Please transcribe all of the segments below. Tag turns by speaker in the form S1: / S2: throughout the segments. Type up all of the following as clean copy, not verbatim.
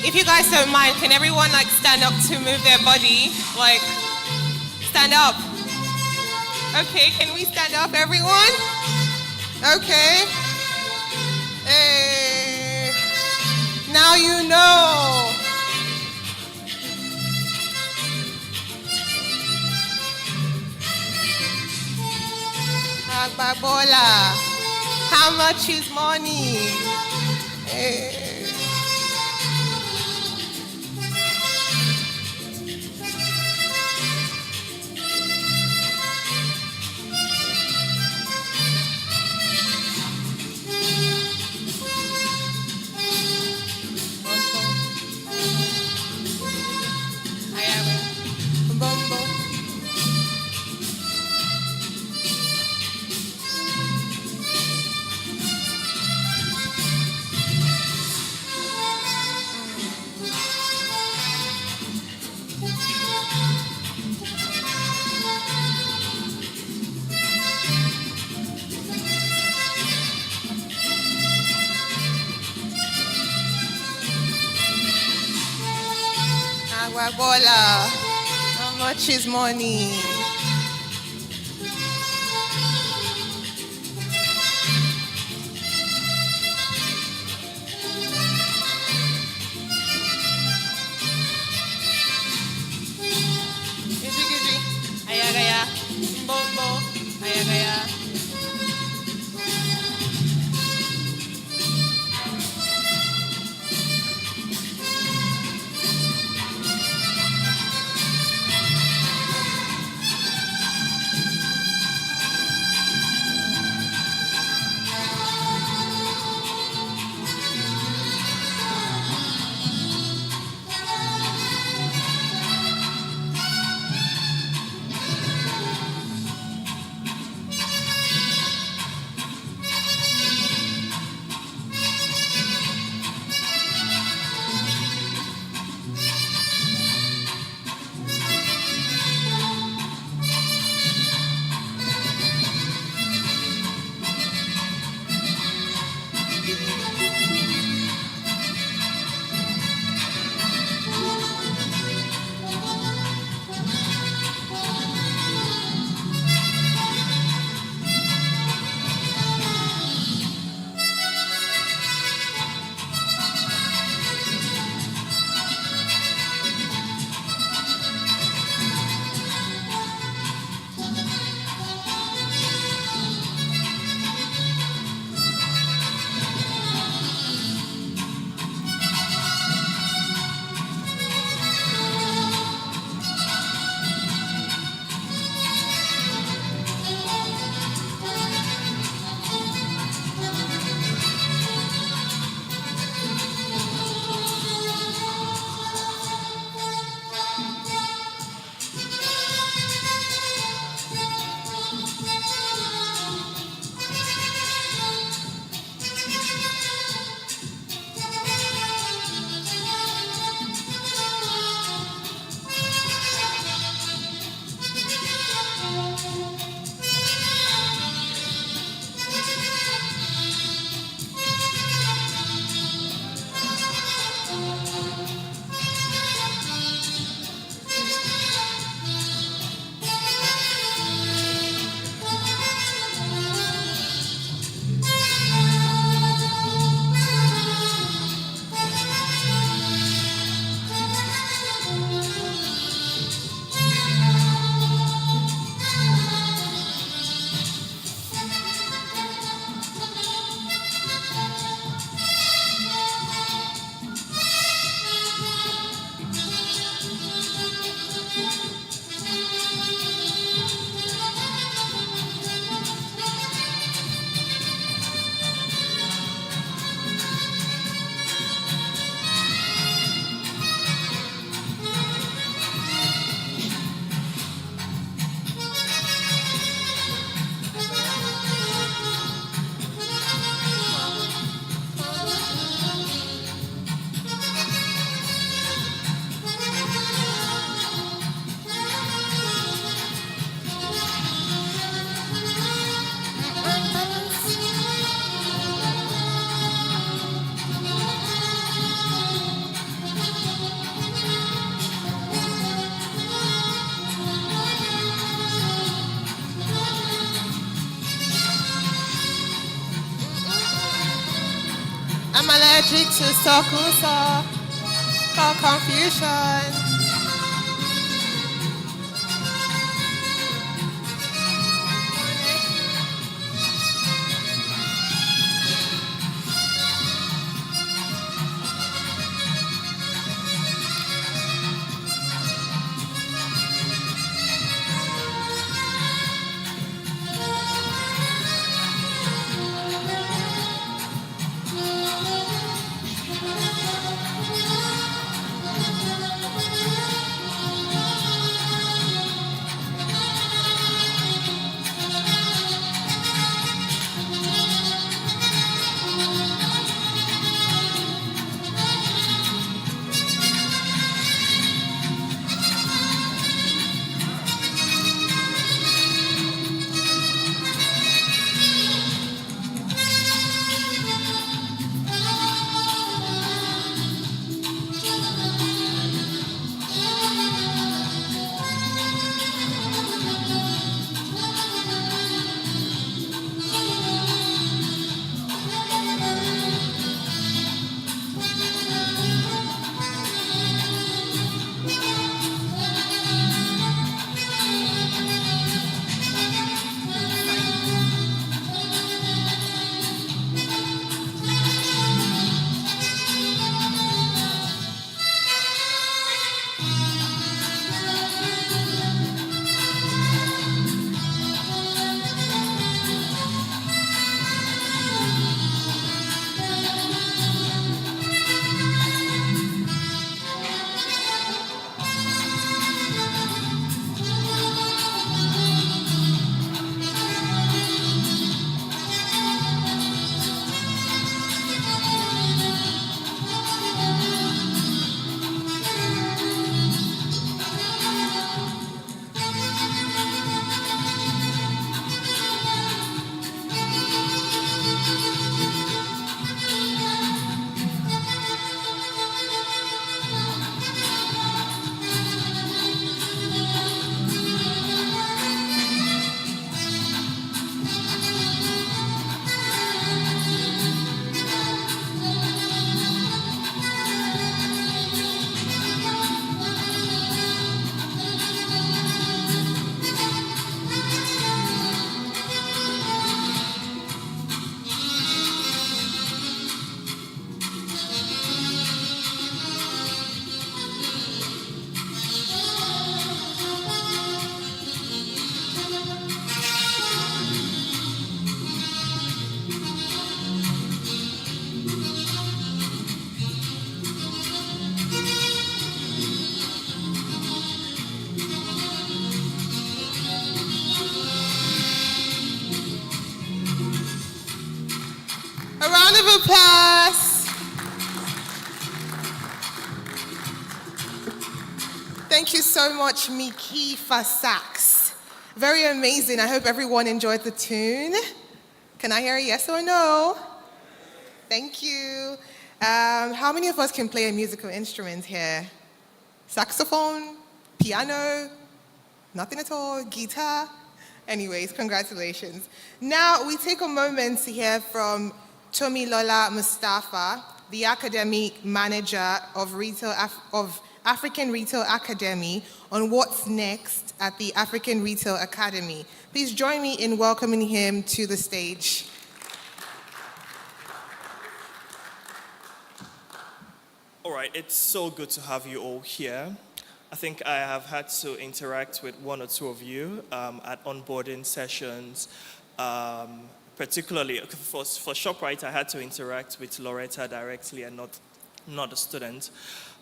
S1: If you guys don't mind, can everyone like stand up to move their body? Like, stand up. Okay, can we stand up, everyone? Okay. Hey. Now you know. Agbabola. How much is money? Hey. Agbabola, how much is money? Gigi gigi, ayagaya, mbombo, ayagaya. Cedric to Sokusa, call Confusion. A round of applause. Thank you so much, Miki for sax. Very amazing. I hope everyone enjoyed the tune. Can I hear a yes or no? Thank you. How many of us can play a musical instrument here? Saxophone? Piano? Nothing at all? Guitar? Anyways, congratulations. Now we take a moment to hear from Tomilola Mustafa, the academic manager of African Retail Academy, on what's next at the African Retail Academy. Please join me in welcoming him to the stage.
S2: All right, it's so good to have you all here. I think I have had to interact with one or two of you at onboarding sessions. Particularly for ShopRite, I had to interact with Loretta directly and not the student.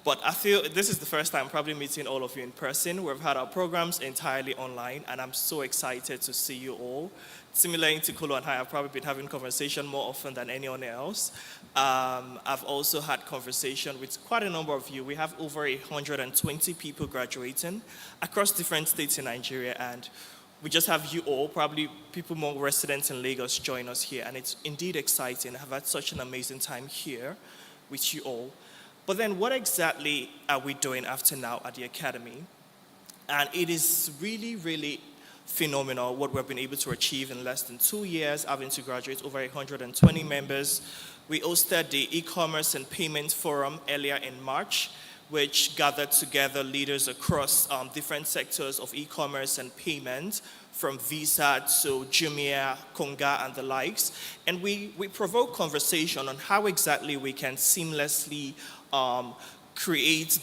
S2: But I feel this is the first time probably meeting all of you in person. We've had our programs entirely online, and I'm so excited to see you all. Similarly to Kulu and I, I've probably been having conversation more often than anyone else. I've also had conversation with quite a number of you. We have over 120 people graduating across different states in Nigeria, and we just have you all, probably people more residents in Lagos, join us here. And it's indeed exciting. I've had such an amazing time here with you all. But then what exactly are we doing after now at the Academy? And it is really, really phenomenal what we've been able to achieve in less than 2 years, having to graduate over 120 members. We hosted the e-commerce and payment forum earlier in March, which gathered together leaders across different sectors of e-commerce and payment, from Visa to Jumia, Konga, and the likes. And we provoked conversation on how exactly we can seamlessly create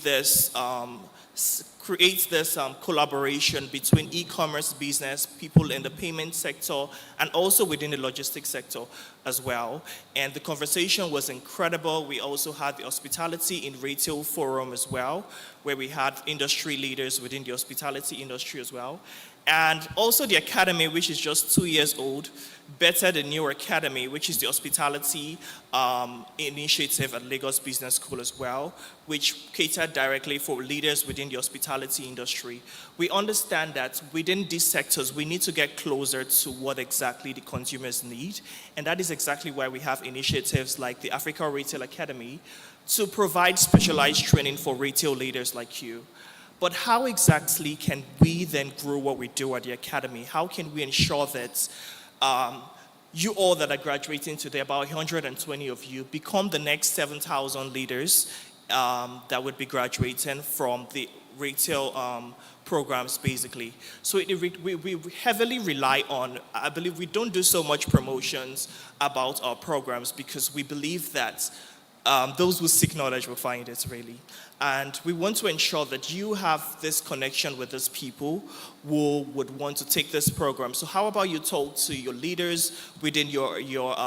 S2: this collaboration between e-commerce business, people in the payment sector, and also within the logistics sector as well. And the conversation was incredible. We also had the Hospitality in Retail Forum as well, where we had industry leaders within the hospitality industry as well. And also the Academy, which is just 2 years old, Better the New Academy, which is the hospitality initiative at Lagos Business School as well, which catered directly for leaders within the hospitality industry. We understand that within these sectors, we need to get closer to what exactly the consumers need. And that is exactly why we have initiatives like the Africa Retail Academy to provide specialized training for retail leaders like you. But how exactly can we then grow what we do at the Academy? How can we ensure that you all that are graduating today, about 120 of you, become the next 7,000 leaders that would be graduating from the retail programs, basically. So we heavily rely on, I believe we don't do so much promotions about our programs because we believe that those who seek knowledge will find it, really. And we want to ensure that you have this connection with these people who would want to take this program. So how about you talk to your leaders within your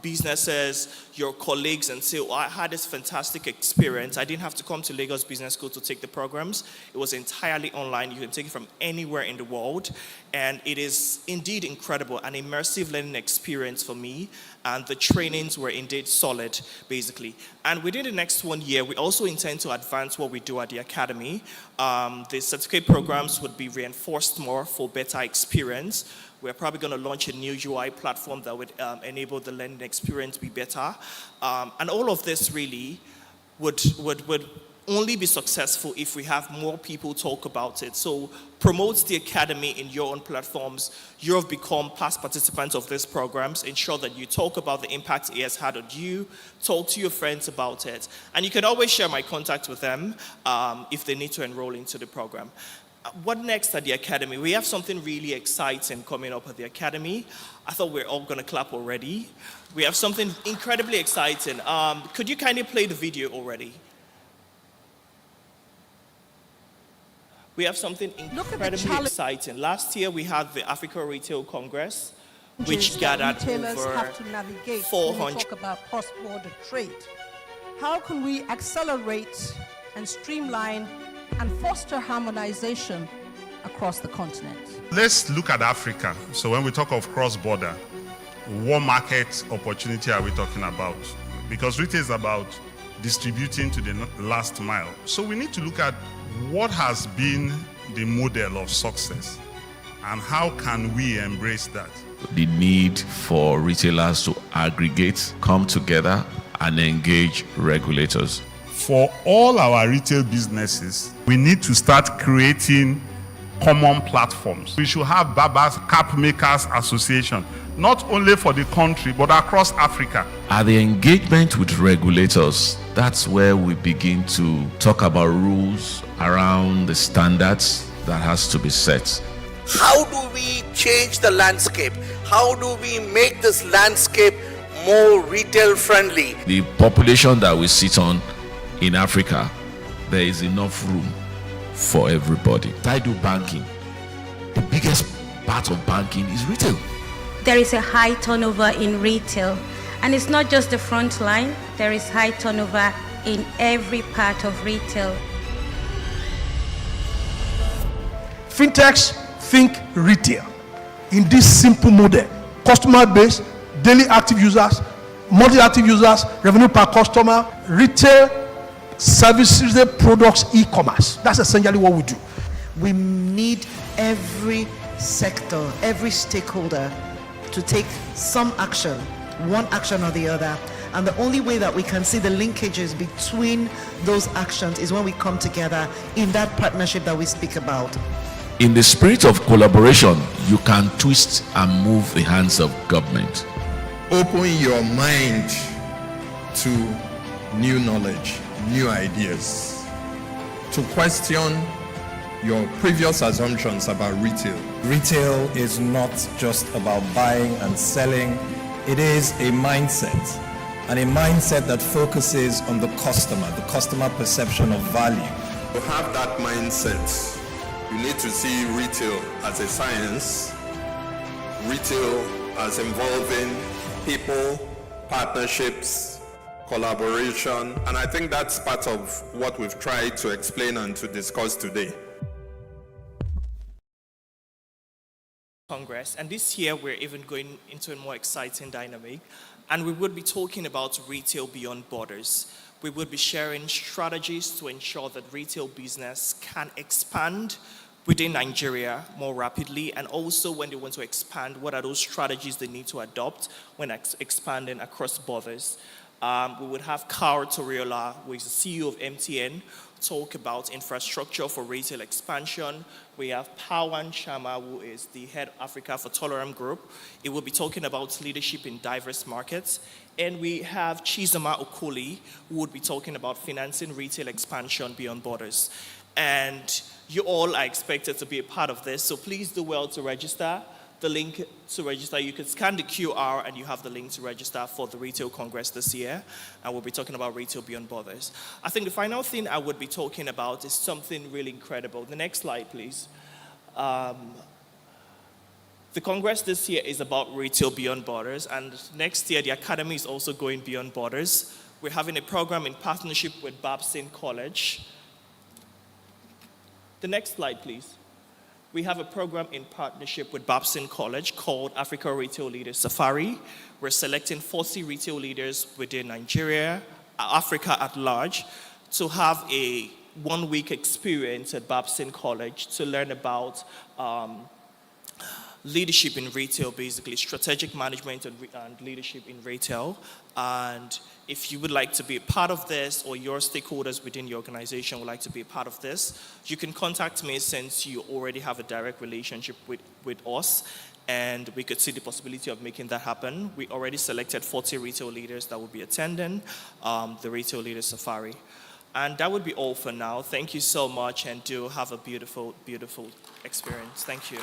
S2: businesses, your colleagues, and say, oh, I had this fantastic experience. I didn't have to come to Lagos Business School to take the programs. It was entirely online. You can take it from anywhere in the world. And it is indeed incredible, an immersive learning experience for me. And the trainings were indeed solid, basically. And within the next 1 year, we also intend to advance what we do at the Academy. The certificate programs would be reinforced more for better experience. We're probably going to launch a new UI platform that would enable the learning experience to be better. And all of this really would only be successful if we have more people talk about it. So promote the Academy in your own platforms. You have become past participants of these programs. Ensure that you talk about the impact it has had on you. Talk to your friends about it. And you can always share my contact with them if they need to enroll into the program. What next at the Academy? We have something really exciting coming up at the Academy. I thought we were all going to clap already. We have something incredibly exciting. Could you kindly play the video already? We have something incredibly exciting. Last year, we had the Africa Retail Congress, which gathered over
S3: have to navigate
S2: 400.
S3: when we talk about cross-border trade. How can we accelerate and streamline and foster harmonization across the continent?
S4: Let's look at Africa. So when we talk of cross-border, what market opportunity are we talking about? Because retail is about distributing to the last mile. So we need to look at what has been the model of success and how can we embrace that?
S5: The need for retailers to aggregate, come together, and engage regulators.
S4: For all our retail businesses, we need to start creating common platforms. We should have Barbers Cap Makers Association, not only for the country, but across Africa.
S5: At the engagement with regulators, that's where we begin to talk about rules around the standards that has to be set.
S6: How do we change the landscape? How do we make this landscape more retail friendly?
S5: The population that we sit on in Africa, there is enough room for everybody. I do banking. The biggest part of banking is retail.
S7: There is a high turnover in retail, and it's not just the front line. There is high turnover in every part of retail.
S8: Fintechs think retail in this simple model: customer base, daily active users, monthly active users, revenue per customer, retail services, products, e-commerce. That's essentially what we do.
S9: We need every sector, every stakeholder to take some action, one action or the other. And the only way that we can see the linkages between those actions is when we come together in that partnership that we speak about.
S5: In the spirit of collaboration, you can twist and move the hands of government.
S10: Open your mind to new knowledge, new ideas, to question your previous assumptions about retail.
S11: Retail is not just about buying and selling, it is a mindset, and a mindset that focuses on the customer perception of value.
S10: To have that mindset, you need to see retail as a science, retail as involving people, partnerships, collaboration, and I think that's part of what we've tried to explain and to discuss today.
S2: Congress, and this year we're even going into a more exciting dynamic, and we would be talking about retail beyond borders. We would be sharing strategies to ensure that retail business can expand within Nigeria more rapidly, and also when they want to expand, what are those strategies they need to adopt when expanding across borders. We would have Carl Toriola, who is the CEO of MTN, talk about infrastructure for retail expansion. We have Pawan Sharma, who is the head of Africa for Toleram Group. He will be talking about leadership in diverse markets. And we have Chizoma Okoli, who would be talking about financing retail expansion beyond borders. And you all are expected to be a part of this, so please do well to register. The link to register, you can scan the QR and you have the link to register for the Retail Congress this year. And we'll be talking about retail beyond borders. I think the final thing I would be talking about is something really incredible. The next slide, please. The Congress this year is about retail beyond borders, and next year the Academy is also going beyond borders. We're having a program in partnership with Babson College. The next slide, please. We have a program in partnership with Babson College called Africa Retail Leaders Safari. We're selecting 40 retail leaders within Nigeria, Africa at large, to have a one-week experience at Babson College to learn about leadership in retail, basically strategic management and leadership in retail. And if you would like to be a part of this, or your stakeholders within your organization would like to be a part of this, you can contact me, since you already have a direct relationship with us, and we could see the possibility of making that happen. We already selected 40 retail leaders that will be attending the Retail Leaders Safari. And that would be all for now. Thank you so much, and do have a beautiful, beautiful experience. Thank you.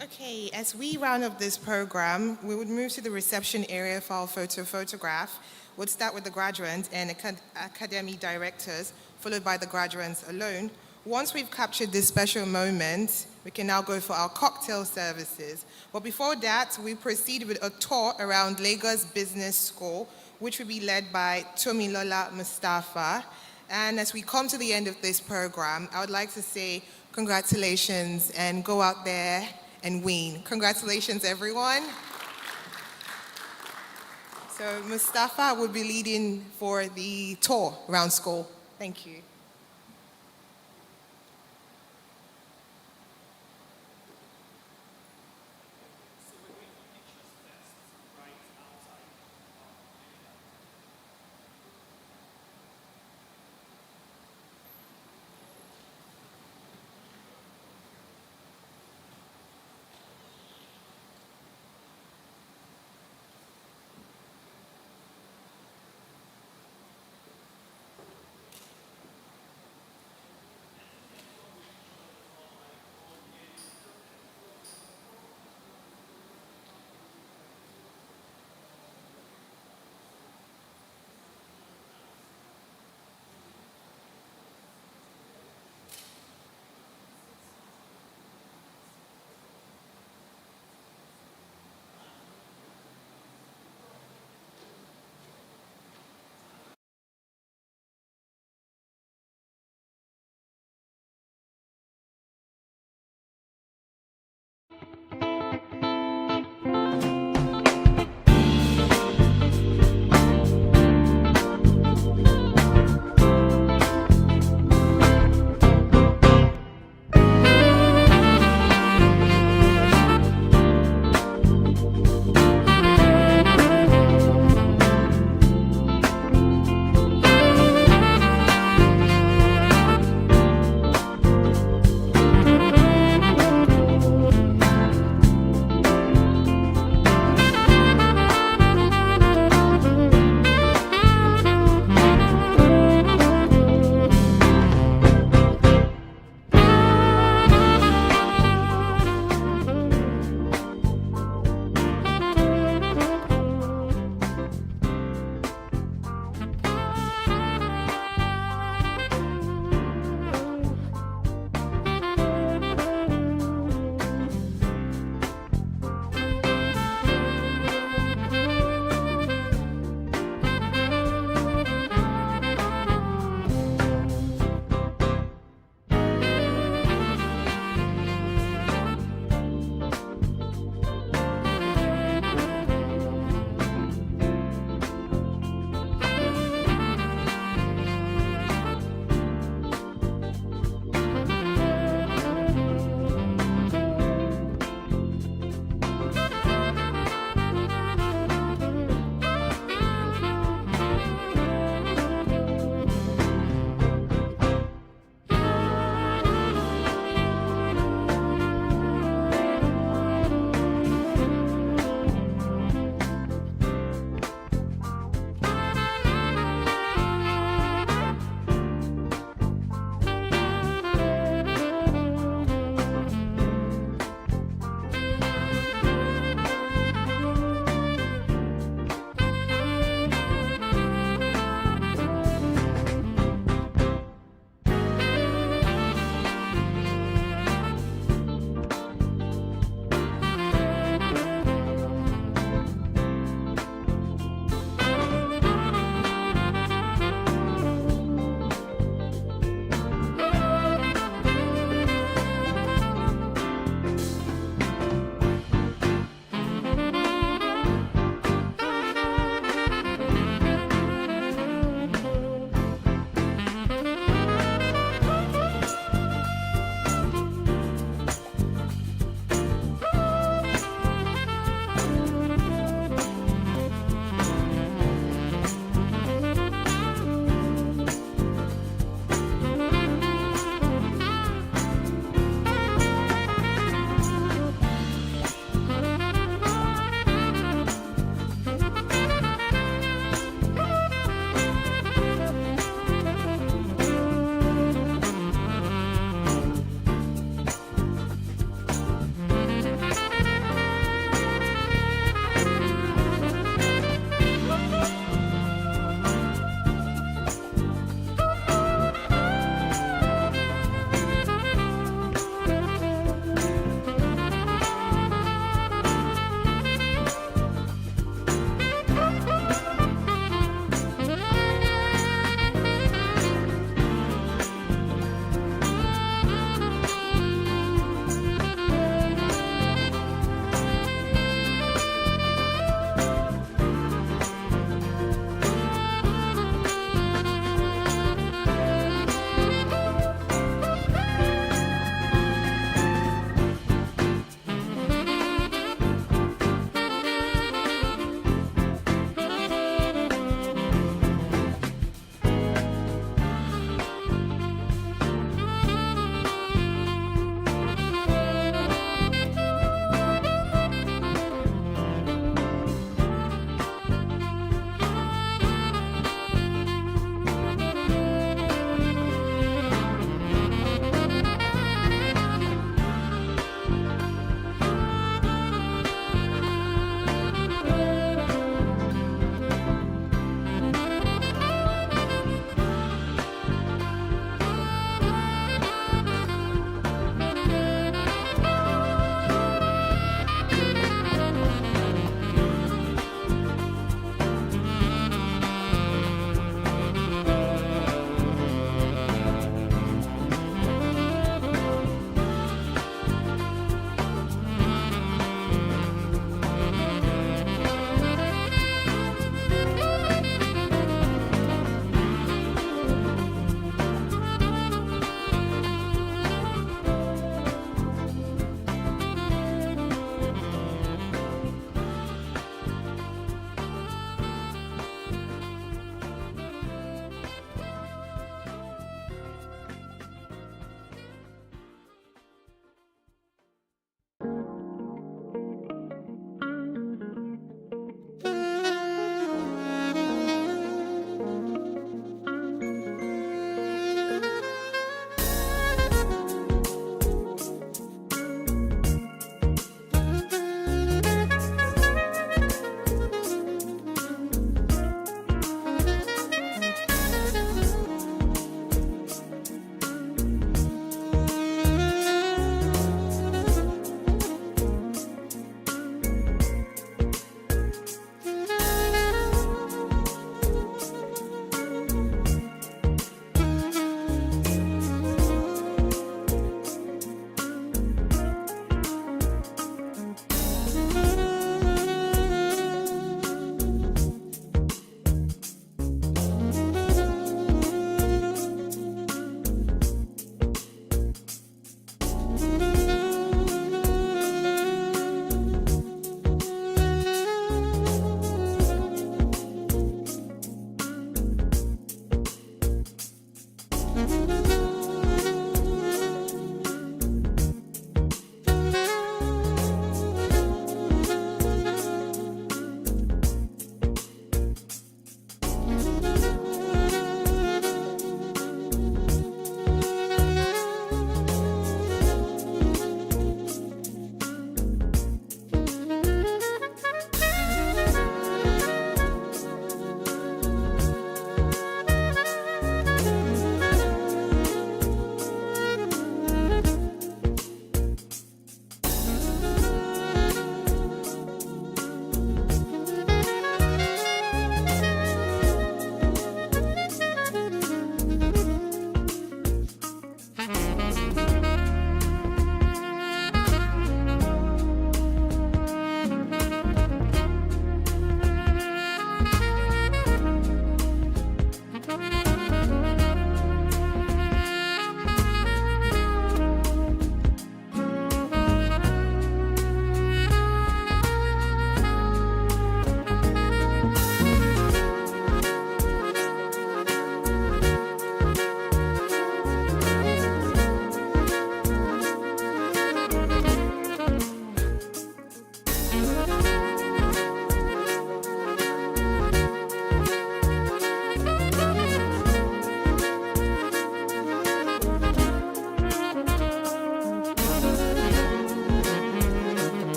S1: Okay, as we round up this program, we would move to the reception area for our photograph. We'll start with the graduates and academy directors, followed by the graduates alone. Once we've captured this special moment, we can now go for our cocktail services. But before that, we proceed with a tour around Lagos Business School, which will be led by Tomilola Mustafa. And as we come to the end of this program, I would like to say congratulations and go out there and win. Congratulations, everyone. So Mustafa will be leading for the tour around school. Thank you.